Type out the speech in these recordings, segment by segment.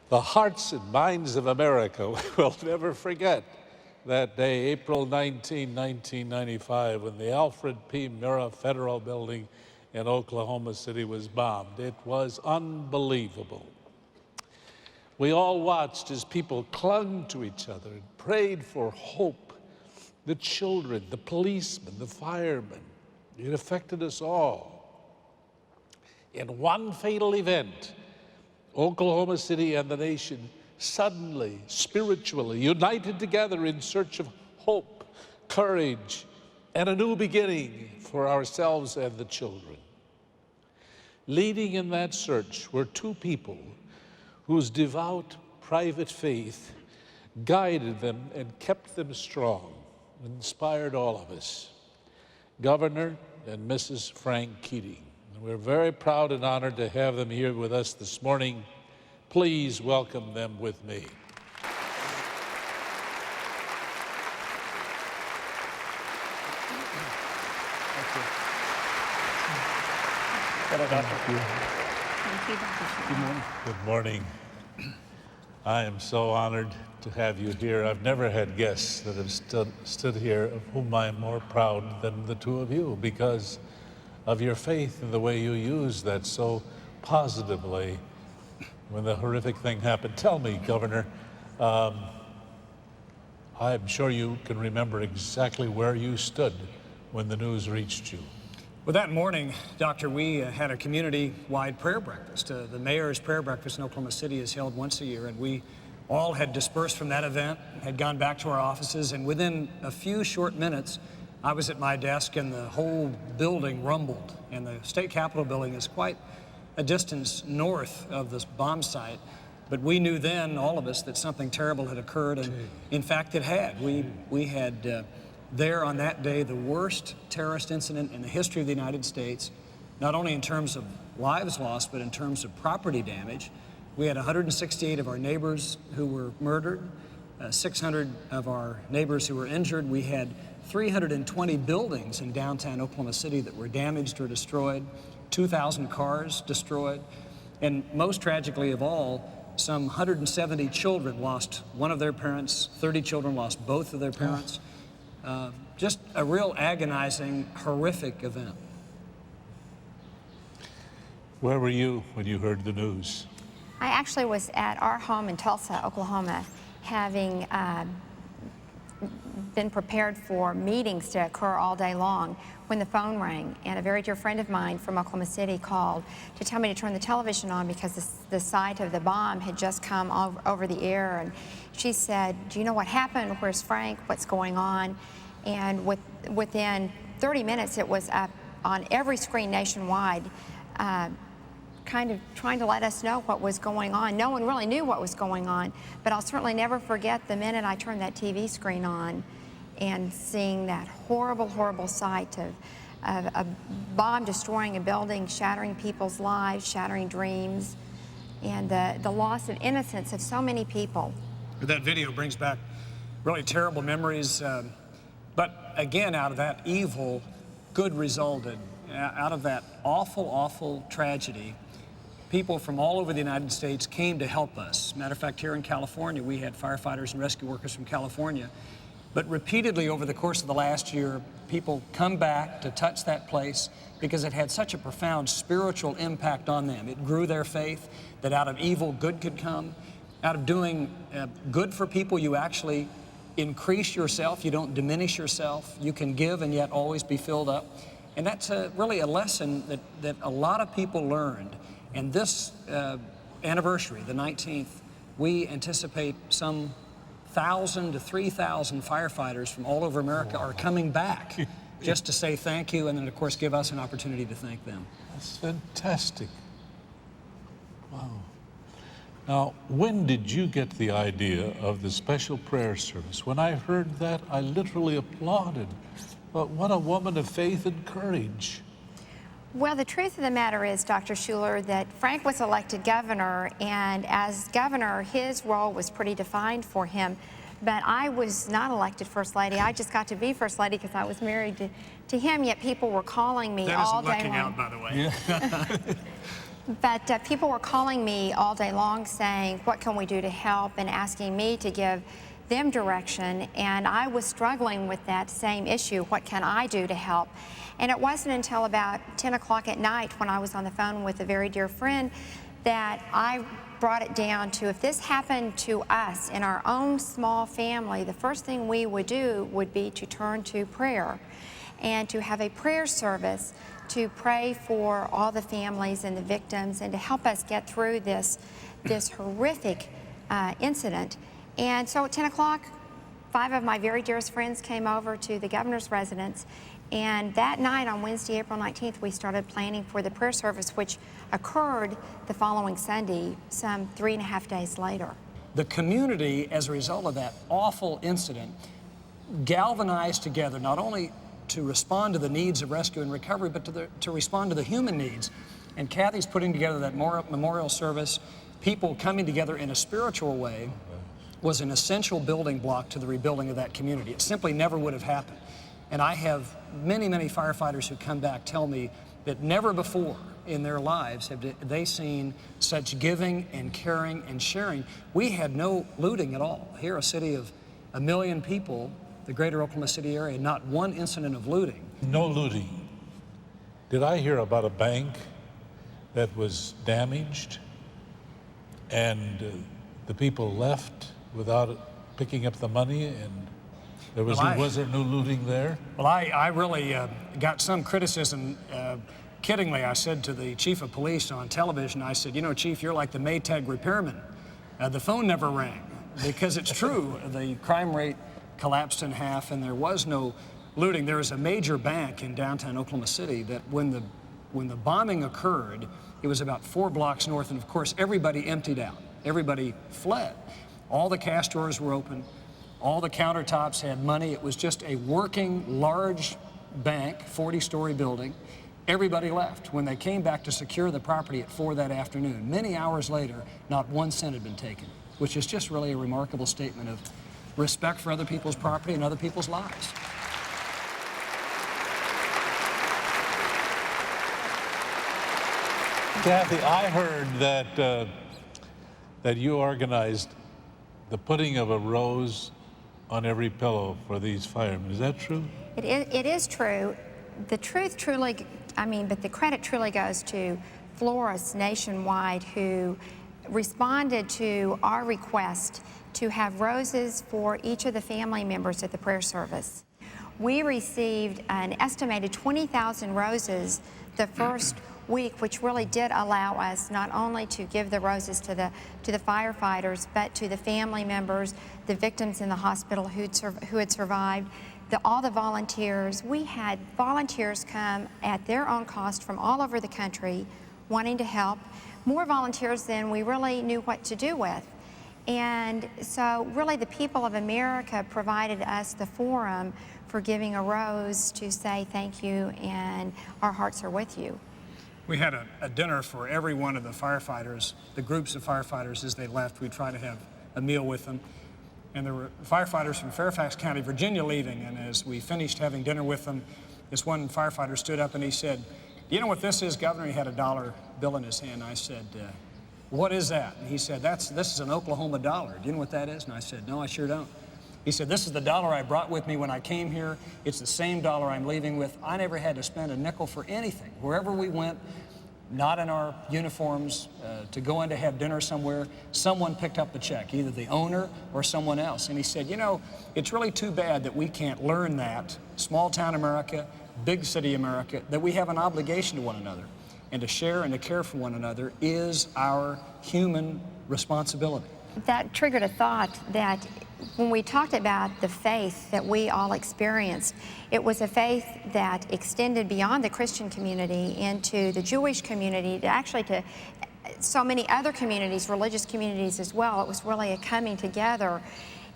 The hearts and minds of America will never forget that day, April 19, 1995, when the Alfred P. Murrah Federal Building in Oklahoma City was bombed. It was unbelievable. We all watched as people clung to each other and prayed for hope. The children, the policemen, the firemen, it affected us all. In one fatal event, Oklahoma City and the nation suddenly, spiritually, united together in search of hope, courage, and a new beginning for ourselves and the children. Leading in that search were two people whose devout private faith guided them and kept them strong, inspired all of us. Governor and Mrs. Frank Keating. And we're very proud and honored to have them here with us this morning. Please welcome them with me. Thank you, Dr. Good morning. Good morning. I am so honored to have you here. I've never had guests that have stood here of whom I am more proud than the two of you because of your faith and the way you use that so positively when the horrific thing happened. Tell me, Governor, I'm sure you can remember exactly where you stood when the news reached you. Well, that morning, Doctor, we had a community-wide prayer breakfast. The mayor's prayer breakfast in Oklahoma City is held once a year, and we all had dispersed from that event, had gone back to our offices, and within a few short minutes, I was at my desk and the whole building rumbled. And the state capitol building is quite a distance north of this bomb site. But we knew then, all of us, that something terrible had occurred, and in fact it had. We had there on that day the worst terrorist incident in the history of the United States, not only in terms of lives lost, but in terms of property damage. We had 168 of our neighbors who were murdered, 600 of our neighbors who were injured. We had 320 buildings in downtown Oklahoma City that were damaged or destroyed, 2,000 cars destroyed, and most tragically of all, some 170 children lost one of their parents, 30 children lost both of their parents. Just a real agonizing, horrific event. Where were you when you heard the news? I actually was at our home in Tulsa, Oklahoma, having been prepared for meetings to occur all day long when the phone rang, and a very dear friend of mine from Oklahoma City called to tell me to turn the television on because the site of the bomb had just come over the air, and she said, "Do you know what happened? Where's Frank? What's going on?" And within 30 minutes, it was up on every screen nationwide, kind of trying to let us know what was going on. No one really knew what was going on, but I'll certainly never forget the minute I turned that TV screen on and seeing that horrible, horrible sight of a bomb destroying a building, shattering people's lives, shattering dreams, and the loss of innocence of so many people. That video brings back really terrible memories, but again, out of that evil, good resulted. Out of that awful, awful tragedy, people from all over the United States came to help us. Matter of fact, here in California, we had firefighters and rescue workers from California. But repeatedly over the course of the last year, people come back to touch that place because it had such a profound spiritual impact on them. It grew their faith that out of evil, good could come. Out of doing good for people, you actually increase yourself. You don't diminish yourself. You can give and yet always be filled up. And that's really a lesson that a lot of people learned. And this anniversary, the 19th, we anticipate some 1,000 to 3,000 firefighters from all over America are coming back just to say thank you and then, of course, give us an opportunity to thank them. That's fantastic. Wow. Now, when did you get the idea of the special prayer service? When I heard that, I literally applauded. But what a woman of faith and courage. Well, the truth of the matter is, Dr. Schuler, that Frank was elected governor, and as governor, his role was pretty defined for him. But I was not elected First Lady. I just got to be First Lady because I was married to him, yet people were calling me all day long. That isn't lucking out, by the way. But people were calling me all day long saying, what can we do to help, and asking me to give them direction. And I was struggling with that same issue. What can I do to help? And it wasn't until about 10 o'clock at night when I was on the phone with a very dear friend that I brought it down to, if this happened to us in our own small family, the first thing we would do would be to turn to prayer and to have a prayer service to pray for all the families and the victims and to help us get through this horrific incident. And so at 10 o'clock, 5 of my very dearest friends came over to the governor's residence, and that night on Wednesday, April 19th, we started planning for the prayer service, which occurred the following Sunday, some 3.5 days later. The community, as a result of that awful incident, galvanized together not only to respond to the needs of rescue and recovery, but to respond to the human needs. And Kathy's putting together that memorial service, people coming together in a spiritual way, was an essential building block to the rebuilding of that community. It simply never would have happened. And I have many, many firefighters who come back tell me that never before in their lives have they seen such giving and caring and sharing. We had no looting at all. Here, a city of 1 million people, the greater Oklahoma City area, not one incident of looting. No looting. Did I hear about a bank that was damaged and the people left without picking up the money, and there was was there no looting there? Well, I really got some criticism. Kiddingly, I said to the chief of police on television, I said, you know, Chief, you're like the Maytag repairman. The phone never rang, because it's true. The crime rate collapsed in half, and there was no looting. There was a major bank in downtown Oklahoma City that when the bombing occurred, it was about 4 blocks north, and of course everybody emptied out. Everybody fled. All the cash drawers were open. All the countertops had money. It was just a working, large bank, 40-story building. Everybody left. When they came back to secure the property at 4 that afternoon, many hours later, not 1 cent had been taken, which is just really a remarkable statement of respect for other people's property and other people's lives. Kathy, I heard that you organized the putting of a rose on every pillow for these firemen. Is that true? It is true. The truth truly, but the credit truly goes to florists nationwide who responded to our request to have roses for each of the family members at the prayer service. We received an estimated 20,000 roses the first week, which really did allow us not only to give the roses to the firefighters, but to the family members, the victims in the hospital who had survived, all the volunteers. We had volunteers come at their own cost from all over the country wanting to help, more volunteers than we really knew what to do with. And so really the people of America provided us the forum for giving a rose to say thank you and our hearts are with you. We had a dinner for every one of the firefighters, the groups of firefighters as they left. We tried to have a meal with them. And there were firefighters from Fairfax County, Virginia, leaving. And as we finished having dinner with them, this one firefighter stood up and he said, "Do you know what this is, Governor?" He had a $1 bill in his hand. I said, "What is that?" And he said, "This is an Oklahoma dollar. Do you know what that is?" And I said, "No, I sure don't." He said, "This is the dollar I brought with me when I came here. It's the same dollar I'm leaving with. I never had to spend a nickel for anything. Wherever we went, not in our uniforms, to go in to have dinner somewhere, someone picked up the check, either the owner or someone else." And he said, "You know, it's really too bad that we can't learn that, small town America, big city America, that we have an obligation to one another. And to share and to care for one another is our human responsibility." That triggered a thought that when we talked about the faith that we all experienced, it was a faith that extended beyond the Christian community into the Jewish community, actually to so many other communities, religious communities as well. It was really a coming together.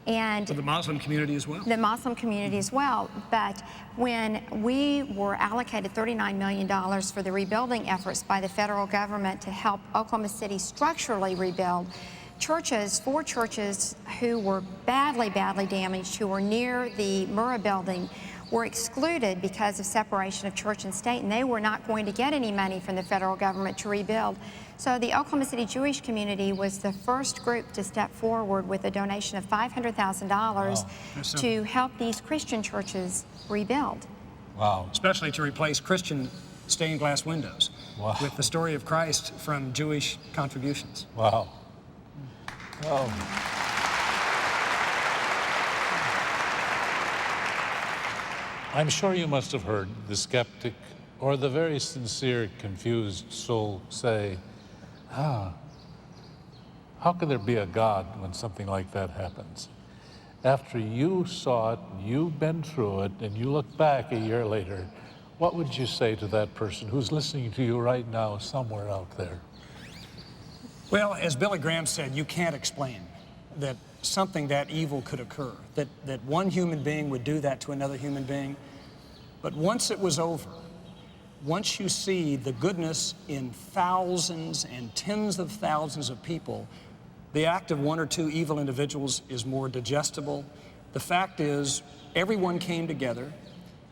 And For the Muslim community as well. The Muslim community as well. But when we were allocated $39 million for the rebuilding efforts by the federal government to help Oklahoma City structurally rebuild, churches, 4 churches who were badly damaged, who were near the Murrah building, were excluded because of separation of church and state, and they were not going to get any money from the federal government to rebuild. So the Oklahoma City Jewish community was the first group to step forward with a donation of $500,000 to help these Christian churches rebuild. Wow. Especially to replace Christian stained glass windows with the story of Christ from Jewish contributions. Wow. Oh. I'm sure you must have heard the skeptic or the very sincere, confused soul say, how can there be a God when something like that happens? After you saw it, you've been through it, and you look back a year later, what would you say to that person who's listening to you right now somewhere out there? Well, as Billy Graham said, you can't explain that something that evil could occur, that one human being would do that to another human being. But once it was over, once you see the goodness in thousands and tens of thousands of people, the act of one or two evil individuals is more digestible. The fact is, everyone came together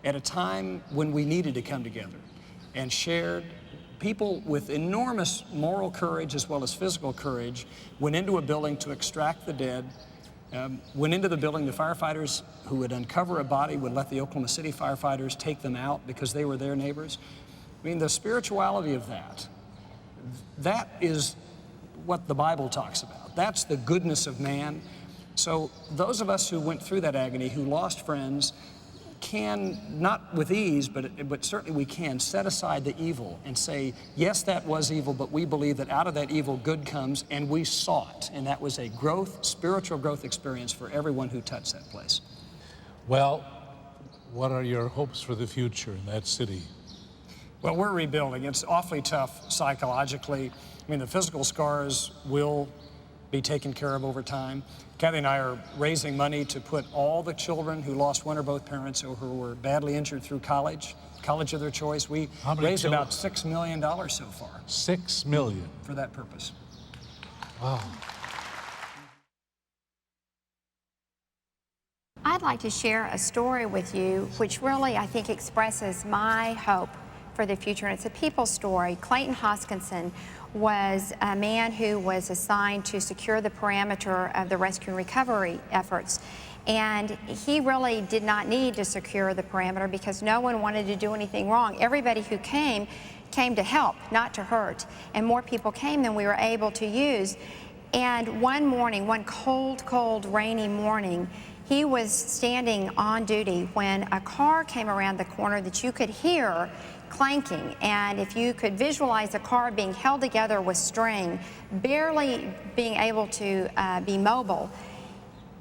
at a time when we needed to come together and shared. People with enormous moral courage as well as physical courage went into a building to extract the dead, went into the building. The firefighters who would uncover a body would let the Oklahoma City firefighters take them out because they were their neighbors. I mean, the spirituality of that is what the Bible talks about. That's the goodness of man. So those of us who went through that agony, who lost friends, can, not with ease, but certainly we can set aside the evil and say, yes, that was evil, but we believe that out of that evil good comes, and we saw it. And that was a growth, spiritual growth experience for everyone who touched that place. Well, what are your hopes for the future in that city? Well, we're rebuilding. It's awfully tough psychologically. I mean, the physical scars will be taken care of over time. Kathy and I are raising money to put all the children who lost one or both parents or who were badly injured through college of their choice. We raised about $6 million so far. $6 million? For that purpose. Wow. I'd like to share a story with you which really, I think, expresses my hope for the future, and it's a people's story. Clayton Hoskinson was a man who was assigned to secure the perimeter of the rescue and recovery efforts. And he really did not need to secure the perimeter because no one wanted to do anything wrong. Everybody who came to help, not to hurt. And more people came than we were able to use. And one morning, one cold, cold, rainy morning, he was standing on duty when a car came around the corner that you could hear clanking, and if you could visualize a car being held together with string, barely being able to be mobile,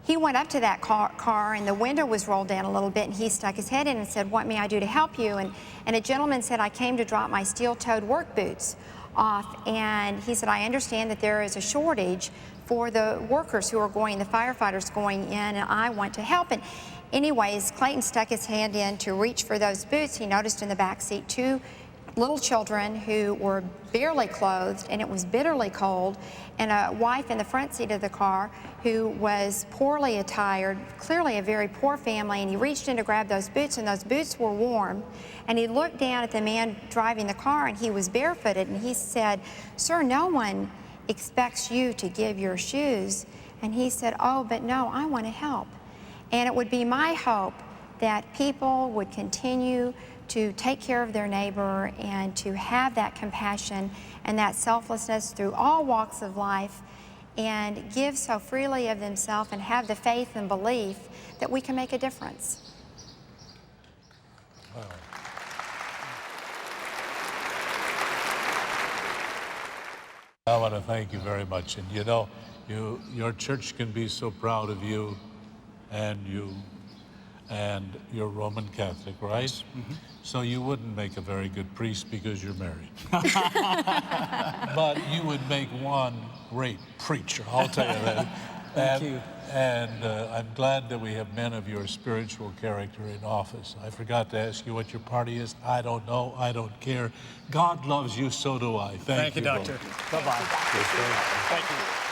he went up to that car and the window was rolled down a little bit, and he stuck his head in and said, "What may I do to help you?" And a gentleman said, "I came to drop my steel-toed work boots off," and he said, "I understand that there is a shortage for the workers who are going, the firefighters going in, and I want to help." And anyways, Clayton stuck his hand in to reach for those boots. He noticed in the back seat two little children who were barely clothed, and it was bitterly cold, and a wife in the front seat of the car who was poorly attired, clearly a very poor family, and he reached in to grab those boots, and those boots were warm. And he looked down at the man driving the car, and he was barefooted, and he said, "Sir, no one expects you to give your shoes." And he said, "Oh, but no, I want to help." And it would be my hope that people would continue to take care of their neighbor and to have that compassion and that selflessness through all walks of life and give so freely of themselves and have the faith and belief that we can make a difference. Wow. I want to thank you very much. And you know, your church can be so proud of you, and you're Roman Catholic, right? Mm-hmm. So you wouldn't make a very good priest because you're married. But you would make one great preacher, I'll tell you that. Thank you. And I'm glad that we have men of your spiritual character in office. I forgot to ask you what your party is. I don't know. I don't care. God loves you, so do I. Thank you, Doctor. Bye-bye. Thank you. Thank you.